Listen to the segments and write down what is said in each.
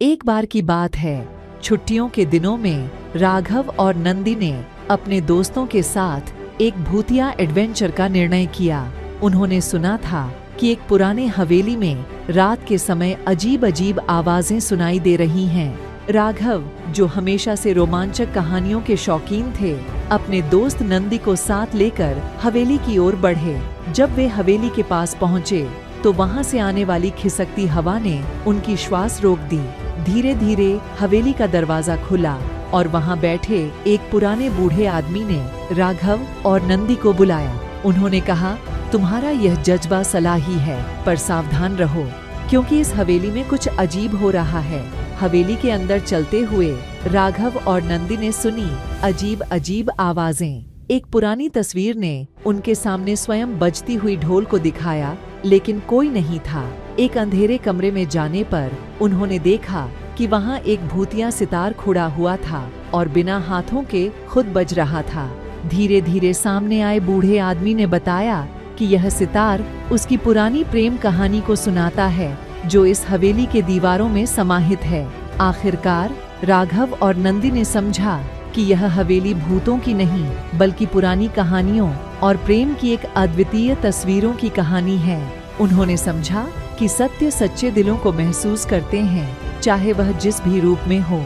एक बार की बात है, छुट्टियों के दिनों में राघव और नंदी ने अपने दोस्तों के साथ एक भूतिया एडवेंचर का निर्णय किया। उन्होंने सुना था कि एक पुराने हवेली में रात के समय अजीब अजीब आवाजें सुनाई दे रही हैं। राघव, जो हमेशा से रोमांचक कहानियों के शौकीन थे, अपने दोस्त नंदी को साथ लेकर हवेली की ओर बढ़े। जब वे हवेली के पास पहुंचे तो वहां से आने वाली खिसकती हवा ने उनकी श्वास रोक दी। धीरे धीरे हवेली का दरवाजा खुला और वहां बैठे एक पुराने बूढ़े आदमी ने राघव और नंदी को बुलाया। उन्होंने कहा, तुम्हारा यह जज्बा सलाही है, पर सावधान रहो, क्योंकि इस हवेली में कुछ अजीब हो रहा है। हवेली के अंदर चलते हुए राघव और नंदी ने सुनी अजीब अजीब आवाजें। एक पुरानी तस्वीर ने उनके सामने स्वयं बजती हुई ढोल को दिखाया, लेकिन कोई नहीं था। एक अंधेरे कमरे में जाने पर उन्होंने देखा कि वहां एक भूतिया सितार खुड़ा हुआ था और बिना हाथों के खुद बज रहा था। धीरे धीरे सामने आए बूढ़े आदमी ने बताया कि यह सितार उसकी पुरानी प्रेम कहानी को सुनाता है, जो इस हवेली के दीवारों में समाहित है। आखिरकार राघव और नंदी ने समझा कि यह हवेली भूतों की नहीं, बल्कि पुरानी कहानियों और प्रेम की एक अद्वितीय तस्वीरों की कहानी है। उन्होंने समझा कि सत्य सच्चे दिलों को महसूस करते हैं, चाहे वह जिस भी रूप में हो।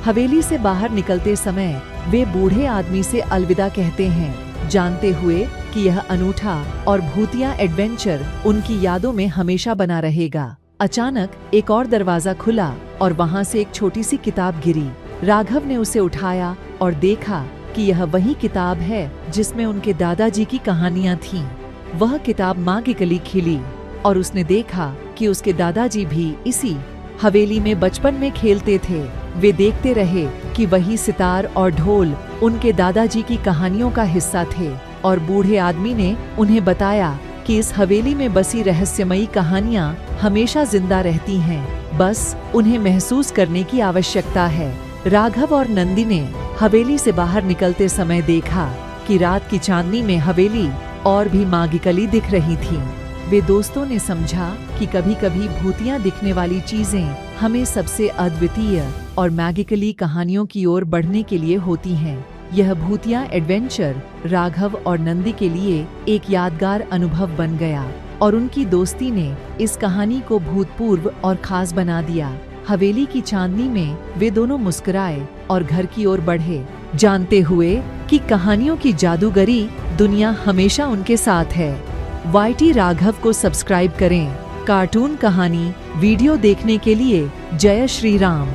हवेली से बाहर निकलते समय वे बूढ़े आदमी से अलविदा कहते हैं, जानते हुए कि यह अनूठा और भूतिया एडवेंचर उनकी यादों में हमेशा बना रहेगा। अचानक एक और दरवाजा खुला और वहां से एक छोटी सी किताब गिरी। राघव ने उसे उठाया और देखा कि यह वही किताब है जिसमें उनके दादाजी की कहानियां थीं। वह किताब मैजिकली खिली और उसने देखा कि उसके दादाजी भी इसी हवेली में बचपन में खेलते थे। वे देखते रहे कि वही सितार और ढोल उनके दादाजी की कहानियों का हिस्सा थे, और बूढ़े आदमी ने उन्हें बताया कि इस हवेली में बसी रहस्यमयी कहानियां हमेशा जिंदा रहती हैं, बस उन्हें महसूस करने की आवश्यकता है। राघव और नंदी ने हवेली से बाहर निकलते समय देखा कि रात की चांदनी में हवेली और भी मैजिकली दिख रही थी। वे दोस्तों ने समझा कि कभी कभी भूतियां दिखने वाली चीजें हमें सबसे अद्वितीय और मैजिकली कहानियों की ओर बढ़ने के लिए होती हैं। यह भूतिया एडवेंचर राघव और नंदी के लिए एक यादगार अनुभव बन गया, और उनकी दोस्ती ने इस कहानी को भूतपूर्व और खास बना दिया। हवेली की चांदनी में वे दोनों मुस्कुराए और घर की ओर बढ़े, जानते हुए कि कहानियों की जादूगरी दुनिया हमेशा उनके साथ है। YT राघव को सब्सक्राइब करें। कार्टून कहानी वीडियो देखने के लिए जय श्री राम।